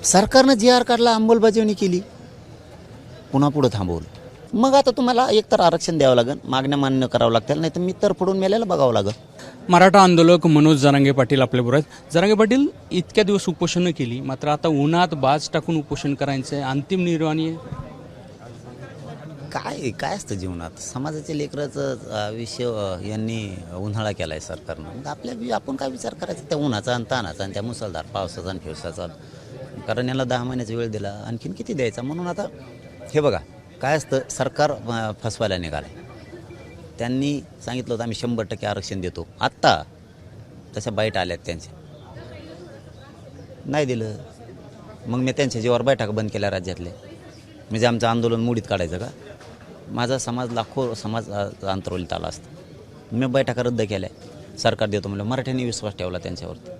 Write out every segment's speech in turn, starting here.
सरकारनं जी आर काढला, अंमलबजावणी केली, पुन्हा पुढं थांबवलं. मग आता तुम्हाला एकतर आरक्षण द्यावं लागेल, मागण्या मान्य करावं लागतील, नाही तर मी तर पडून मेल्याला बघावं लागेल. मराठा आंदोलक मनोज जरांगे पाटील आपल्याबरोबर आहेत. जरांगे पाटील, इतक्या दिवस उपोषणं केली, मात्र आता उन्हात बाज टाकून उपोषण करायचं आहे, अंतिम निर्वाणी आहे. काय काय असतं जीवनात, समाजाच्या लेकराचं विषय यांनी उन्हाळा केला आहे सरकारनं. मग आपण काय विचार करायचा त्या उन्हाचा आणि तानाचा आणि त्या मुसळधार पावसाचा आणि फेवसाचा. कारण याला 10 महिन्याचा वेळ दिला, आणखीन किती द्यायचा. म्हणून आता हे बघा काय असतं, सरकार फसवायला निघालं आहे. त्यांनी सांगितलं होतं आम्ही 100% आरक्षण देतो. आत्ता तशा बाईट आल्यात त्यांच्या, नाही दिलं. मग मी त्यांच्या जीवावर बैठका बंद केल्या राज्यातले. म्हणजे आमचं आंदोलन मोडीत काढायचं का? माझा समाज लाखो समाज अंतरवलीत आला असतं. मी बैठका रद्द केल्या, सरकार देतो म्हणलं. मराठ्यांनी विश्वास ठेवला त्यांच्यावरती,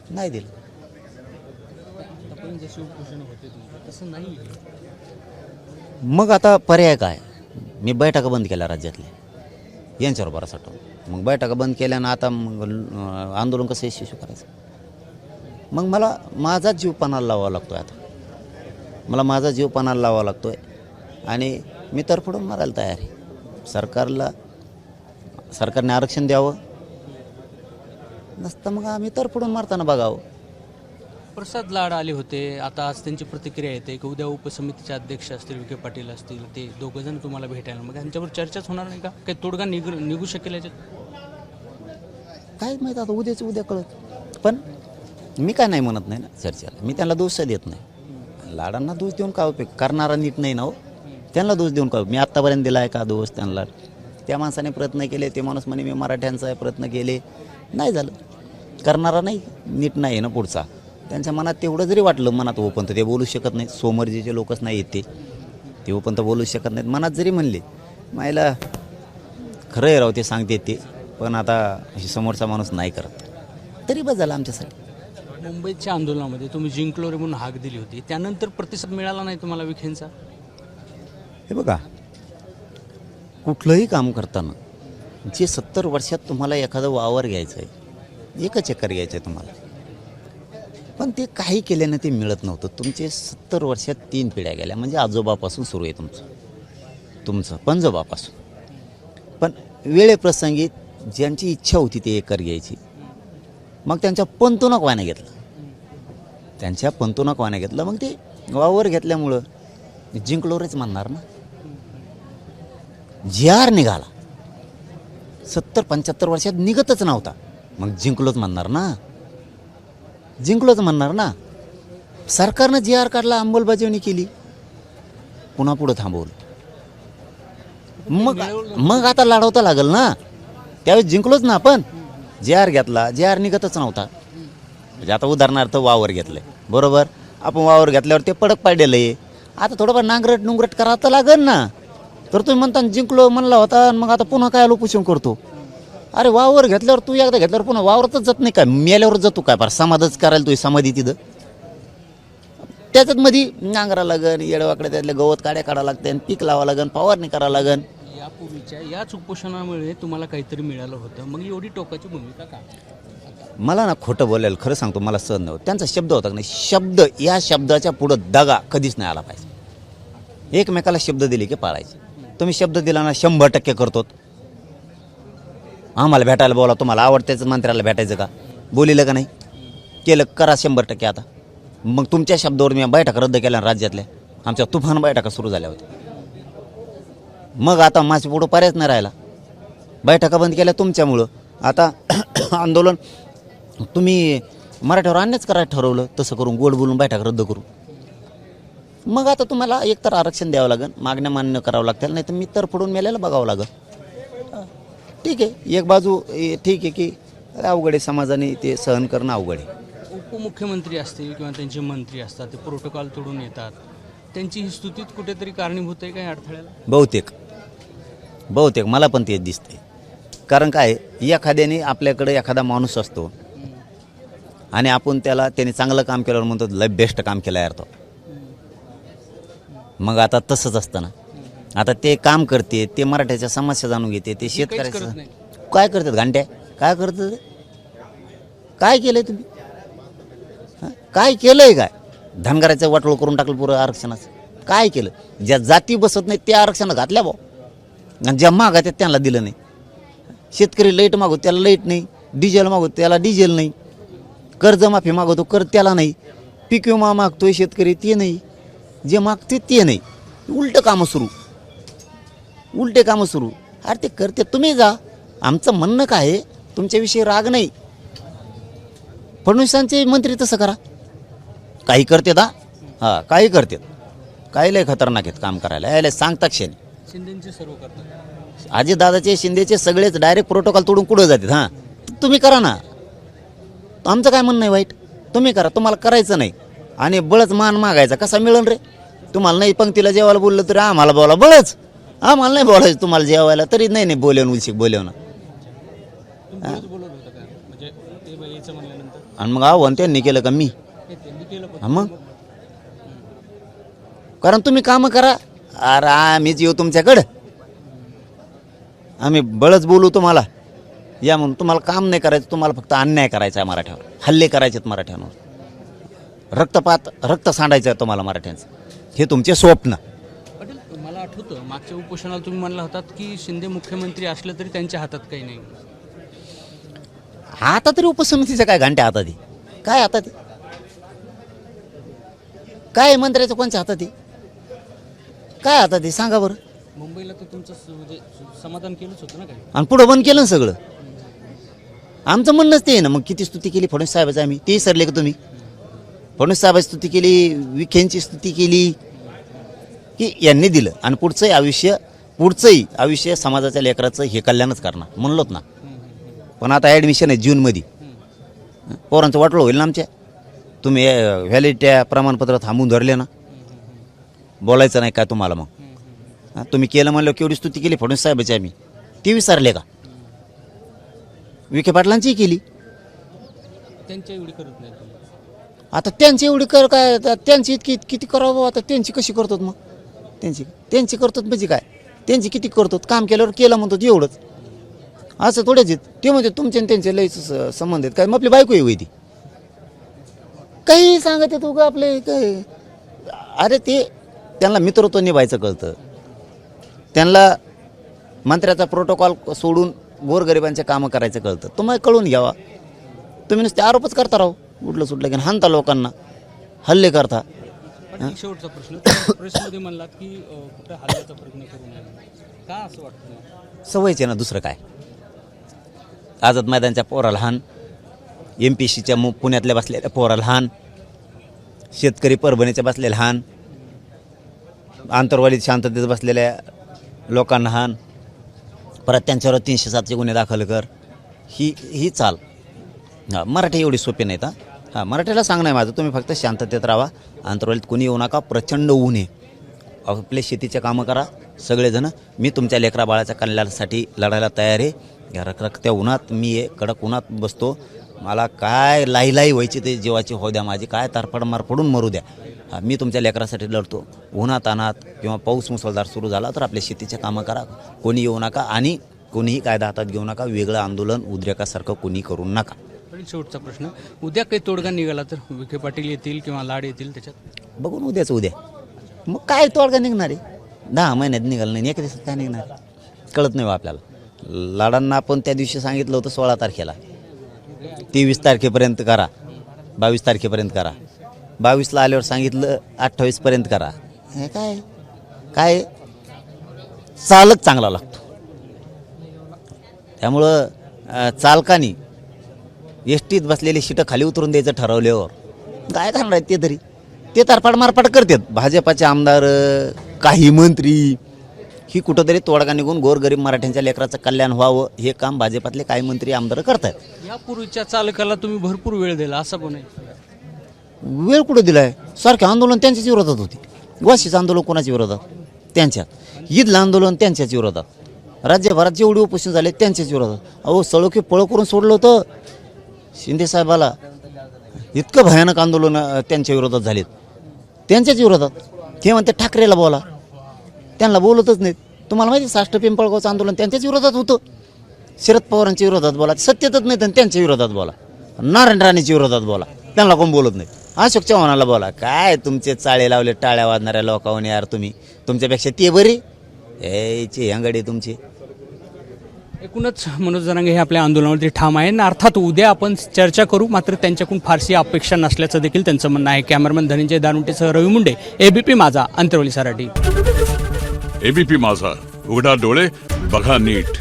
नाही दिलं. तसं नाही. मग आता पर्याय काय? मी बैठका बंद केल्या राज्यातल्या, यांच्यावर भरोसा ठेवून. मग बैठका बंद केल्यानं आता मग आंदोलन कसं यशस्वी करायचं? मग मला माझा जीव पणाला लावावा लागतो आहे. आता मला माझा जीव पणाला लावावा लागतो आहे आणि मी तरफडून मारायला तयार आहे. सरकारने आरक्षण द्यावं, नसतं मग आम्ही तरफडून मारताना बघावं. प्रसाद लाड आले होते, आता आज त्यांची प्रतिक्रिया येते की उद्या उपसमितीचे अध्यक्ष असतील, विखे पाटील असतील, ते दोघंजण तुम्हाला भेटायला. मग त्यांच्यावर चर्चाच होणार नाही का? काही तोडगा निघू शकेल याच्यात? काय माहीत, आता उद्याचं उद्या कळत. पण मी काय नाही म्हणत नाही ना चर्चेला, मी त्यांना दोष देत नाही. लाडांना दोष देऊन काय उपयोग? करणारा नीट नाही ना हो, त्यांना दोष देऊन काय? मी आत्तापर्यंत दिला आहे का दोष त्यांना? त्या माणसाने प्रयत्न केले, ते माणूस म्हणे मी मराठ्यांचा प्रयत्न केले, नाही झालं. करणारा नाही, नीट नाही आहे ना पुढचा. त्यांच्या मनात तेवढं जरी वाटलं, मनात ओपन तर ते बोलू शकत नाहीत. सोमर्जीचे लोकच नाही येते, ते ओपन तर बोलू शकत नाहीत. मनात जरी म्हणले, मायला खरं आहे राव ते सांगते ते, पण आता समोरचा माणूस नाही करत, तरी बस झालं आमच्यासाठी. मुंबईच्या आंदोलनामध्ये तुम्ही जिंकलो रे म्हणून हाक दिली होती, त्यानंतर प्रतिसाद मिळाला नाही तुम्हाला विखेंचा? हे बघा, कुठलंही काम करताना जे 70 वर्षात तुम्हाला एखादं वावर घ्यायचं आहे, एकच एकर घ्यायचं आहे तुम्हाला, पण ते काही केल्यानं ते मिळत नव्हतं. तुमचे 70 वर्षात 3 पिढ्या गेल्या, म्हणजे आजोबापासून सुरू आहे तुमचं पंजोबापासून. पण वेळेप्रसंगी ज्यांची इच्छा होती ते एकर घ्यायची, मग त्यांच्या पंतोनाक वाण्या घेतलं, मग ते वावर घेतल्यामुळं जिंकलो रेच म्हणणार ना. जी आर निघाला 70-75 वर्षात निघतच नव्हता, मग जिंकलोच म्हणणार ना. सरकारनं जी आर काढला, अंमलबजावणी केली, पुन्हा पुढं थांबवलं. मग आता लढवता लागेल ना. त्यावेळेस जिंकलोच ना आपण. जे आर घेतला, जे आर निघतच नव्हता. म्हणजे आता उदाहरणार्थ वावर घेतलंय, बरोबर. आपण वावर घेतल्यावर ते पडक पाडलेलं आहे. आता थोडंफार नांगरट करावं तर लागेल ना. तर तुम्ही म्हणता जिंकलो म्हणला होता, मग आता पुन्हा काय उपोषण करतो? अरे वावर घेतल्यावर तू एकदा घेतल्यावर पुन्हा वावरातच जात नाही काय? मेल्यावर जातो काय? फार समाधच करायला तू समाधी तिथं. त्याच्यात मध्ये नांगरा लागन, येडवाकडे त्यातल्या गवत काढावं लागते, पीक लावावं लागन, फवारणी करावं लागन. यापूर्वीच्या याच उपोषणामुळे तुम्हाला काहीतरी मिळालं होतं, मग एवढी टोकाची भूमिका का? मला ना खोटं बोलायला खरं सांगतो, मला सहन नव्हतं. त्यांचा शब्द होता की नाही, शब्द, या शब्दाच्या पुढं दगा कधीच नाही आला पाहिजे. एकमेकाला शब्द दिले की पाळायचे. तुम्ही शब्द दिला ना, 100% करतो. आम्हाला भेटायला बोला, तुम्हाला आवडत्याच मंत्र्याला भेटायचं का? बोलिलं का नाही? केलं, करा 100% आता. मग तुमच्या शब्दावर मी बैठका रद्द केल्या राज्यातल्या, आमच्या तुफान बैठका सुरू झाल्या होत्या. मग आता माझ्या पुढं पर्यायच नाही राहिला. बैठका बंद केल्या तुमच्यामुळं. आता आंदोलन तुम्ही मराठ्यावर अन्यायच करायला ठरवलं, तसं करून गोड बोलून बैठका रद्द करू. मग आता तुम्हाला एकतर आरक्षण द्यावं लागेल, मागण्या मान्य करावं लागतील, नाही तर मी तर पडून मेल्याला बघावं लागेल. ठीक आहे, एक बाजू ठीक आहे की अवघड आहे, समाजाने ते सहन करणं अवघड आहे. उपमुख्यमंत्री असतील किंवा त्यांचे मंत्री असतात, ते प्रोटोकॉल तोडून येतात, त्यांची ही स्तुतीत कुठेतरी कारणीभूत आहे काय अडथळ्याला? बहुतेक मला पण तेच दिसतंय. कारण काय, एखाद्याने आपल्याकडे एखादा माणूस असतो आणि आपण त्याने चांगलं काम केल्यावर म्हणतो लय बेस्ट काम केलं यार तो. मग आता तसंच असतं ना. आता ते काम करते, ते मराठ्याच्या समस्या जाणून घेते, ते शेतकऱ्याचं काय करतात घंट्या, काय करतात? काय केलंय तुम्ही? काय केलंय काय? धनगराचं वाटोळ करून टाकलं पुरं आरक्षणाचं. काय केलं? ज्या जाती बसत नाही त्या आरक्षणात घातल्या भाऊ, आणि ज्या मागा त्या त्यांना दिलं नाही. शेतकरी लाईट मागवतो त्याला लाईट नाही, डिझेल मागवतो त्याला डिझेल नाही, कर्जमाफी मागवतो कर्ज त्याला नाही, पीक विमा मागतोय शेतकरी ते नाही, जे मागते ते नाही. उलटं कामं सुरू, उलटे कामं सुरू. अरे ते करते तुम्ही जा. आमचं म्हणणं काय आहे, तुमच्याविषयी राग नाही. फडणवीसांचे मंत्री तसं करा. काही करतात हां काही करतात, काही लय खतरनाक आहेत काम करायला, यायला सांगतात क्षणी. शिंदेचे सर्व करतात. अजितदादाचे शिंदेचे सगळेच डायरेक्ट प्रोटोकॉल तोडून कुठं जातात. हां तुम्ही करा ना, आमचं काय म्हणणं आहे वाईट. तुम्ही करा, तुम्हाला करायचं नाही. आणि बळच मान मागायचा कसा मिळेल रे? तुम्हाला नाही पंक्तीला जेवायला बोललं तरी आम्हाला बोला बळच, आम्हाला नाही बोलायचं. तुम्हाला जेवायला तरी नाही बोलवून उलशिक बोलवणं. बोलवलं होतं का म्हणजे ते यायचं म्हणल्यानंतर? आणि मग आव्हान त्यांनी केलं का? मी त्यांनी केलं पण. मग कारण तुम्ही कामं करा. अरे आम्हीच येऊ तुमच्याकडं, आम्ही बळच बोलू तुम्हाला या म्हणून. तुम्हाला काम नाही करायचं, तुम्हाला फक्त अन्याय करायचा आहे मराठ्यावर, हल्ले करायचे आहेत मराठ्यांवर, रक्त सांडायचं आहे तुम्हाला मराठ्यांचं. हे तुमचे स्वप्न. पाटील मला आठवतं मागच्या उपोषणाला तुम्ही म्हणला होतात की शिंदे मुख्यमंत्री असले तरी त्यांच्या हातात काही नाही. आता तरी उपसमितीचं काय घंट्या हातात आहे? काय हातात आहे? काय मंत्र्याचं कोणच्या हातात आहे? काय हातात आहे सांगा बरं. मुंबईला तर तुमचं म्हणजे समाधान केलंच होतं ना काही. आणि पुढं बंद केलं ना सगळं. आमचं म्हणणंच ते आहे ना. मग किती स्तुती केली फडणवीस साहेबाची आम्ही, ते सरले का तुम्ही? फडणवीस साहेबाची स्तुती केली, विखेंची स्तुती केली की यांनी दिलं. आणि पुढचंही आयुष्य समाजाच्या लेकराचं हे कल्याणच करणार म्हणलोत ना. पण आता ॲडमिशन आहे जूनमध्ये, पोरांचं वाटलं होईल ना आमच्या. तुम्ही व्हॅलिडिटी प्रमाणपत्र थांबून धरले ना, बोलायचं नाही काय तुम्हाला? मग तुम्ही केलं म्हणलं केवढी स्तुती केली फडणवीस साहेबाची आम्ही, ती विसरले का? विखे पाटलांची केली. त्यांच्या एवढी करत नाही तुम्ही. आता त्यांची एवढी कर काय, त्यांची इतकी किती करावं? आता त्यांची कशी करतात मग? त्यांची करतात म्हणजे काय? त्यांची किती करतात? काम केल्यावर केलं म्हणतात एवढंच. असं थोडेच आहेत ते. म्हणजे तुमचे आणि त्यांचे लय संबंध आहेत काय? मग आपली बायको आहे ती काही सांगत येतो का आपले काय? अरे ते त्यांना मित्रत्व निभायचं कळतं, त्यांना मंत्र्याचा प्रोटोकॉल सोडून गोरगरिबांचे कामं करायचं कळतं. तुम्हाला कळून घ्यावा. तुम्ही नुसते आरोपच करता राहू, उठलं सुटलं की हाणता लोकांना, हल्ले करता. पण एक शेवटचा प्रश्न, प्रेसमध्ये म्हणलात की कुठे हल्ल्याचा प्रयत्न करू नये, का असं वाटतं? सवयच आहे ना, दुसरं काय. आझाद मैदानच्या पोराला हान, MPCच्या पुण्यातल्या बसलेल्या पोराला हान, शेतकरी परभणीच्या बसलेल्या हान, आंतरवालीत शांततेत बसलेल्या लोकांना हान, परत त्यांच्यावर 307चे गुन्हे दाखल कर. ही चाल. हां मराठी एवढी सोपी नाहीत. हां मराठीला सांगणं आहे माझं, तुम्ही फक्त शांततेत राहा, आंतरवालीत कोणी येऊ नका, प्रचंड ऊन आहे, आपले शेतीचे कामं करा सगळेजण. मी तुमच्या लेकरा बाळाच्या कल्याणासाठी लढायला तयार आहे. या रखरखत्या उन्हात मी कडक उन्हात बसतो, मला काय लाई व्हायची ते जीवाची हो द्या माझी, काय तारपड मारपडून मरू द्या. हां मी तुमच्या लेकरासाठी लढतो. उन्हात अनात किंवा पाऊस मुसळधार सुरू झाला तर आपले शेतीचे कामं करा, कोणी येऊ नका आणि कोणीही कायदा हातात घेऊ नका. वेगळं आंदोलन उद्रेकासारखं कोणी करू नका. शेवटचा प्रश्न, उद्या काही तोडगा निघाला तर विखे पाटील येतील किंवा लाड येतील त्याच्यात? बघून उद्या मग काय तोडगा निघणार आहे? 10 महिन्यात निघालं नाही, एका दिवसात काय निघणार कळत नाही आपल्याला. लाडांना आपण त्या दिवशी सांगितलं होतं 16 तारखेला, 23 तारखेपर्यंत करा, 22 तारखेपर्यंत करा. 22ला आल्यावर सांगितलं 28पर्यंत करा. हे काय चालच चांगला लागतो. त्यामुळं चालकानी एसटीत बसलेली शीटं खाली उतरून द्यायचं ठरवल्यावर काय करणार आहेत ते तरी? ते तारपाड मारपाड करतात. भाजपाचे आमदार, काही मंत्री, ही कुठंतरी तोडगा निघून गोरगरीब मराठ्यांच्या लेकराचं कल्याण व्हावं हे काम भाजपातले काही मंत्री आमदार करतात. यापूर्वीच्या चालकाला तुम्ही भरपूर वेळ दिला असं पण आहे. वेळ कुठं दिलाय? सारखे आंदोलन त्यांच्याच विरोधात होते. वाशीचं आंदोलन कोणाच्या विरोधात? त्यांच्यात. ईदलं आंदोलन त्यांच्याच विरोधात. राज्यभरात जेवढी उपोषण झाले त्यांच्याच विरोधात. अहो सळोखी पळ करून सोडलं होतं शिंदे साहेबाला. इतकं भयानक आंदोलन त्यांच्या विरोधात झालेत, त्यांच्याच विरोधात. ते म्हणते ठाकरेला बोला, त्यांना बोलतच नाहीत. तुम्हाला माहिती साष्ट पिंपळगावचं आंदोलन त्यांच्याच विरोधात होतं. शरद पवारांच्या विरोधात बोला, सत्यतच नाही तर त्यांच्या विरोधात बोला. नारायण राणेच्या विरोधात बोला, त्यांना कोण बोलत नाही. अशोक चव्हाणाला बोला. काय तुमचे चाळे लावले टाळ्या वाजणाऱ्या लोकांनी यार, तुम्ही तुमच्यापेक्षा ते बरी याची हंगडी तुमची. एकूणच मनोज जरांगे हे आपल्या आंदोलनावरती ठाम आहे आणि अर्थात उद्या आपण चर्चा करू, मात्र त्यांच्याकडून फारशी अपेक्षा नसल्याचं देखील त्यांचं म्हणणं आहे. कॅमेरामॅन धनंजय दारुंटेसह रवी मुंडे, एबीपी माझा, अंतरवली सराटी. एबीपी माझा, उघडा डोळे बघा नीट.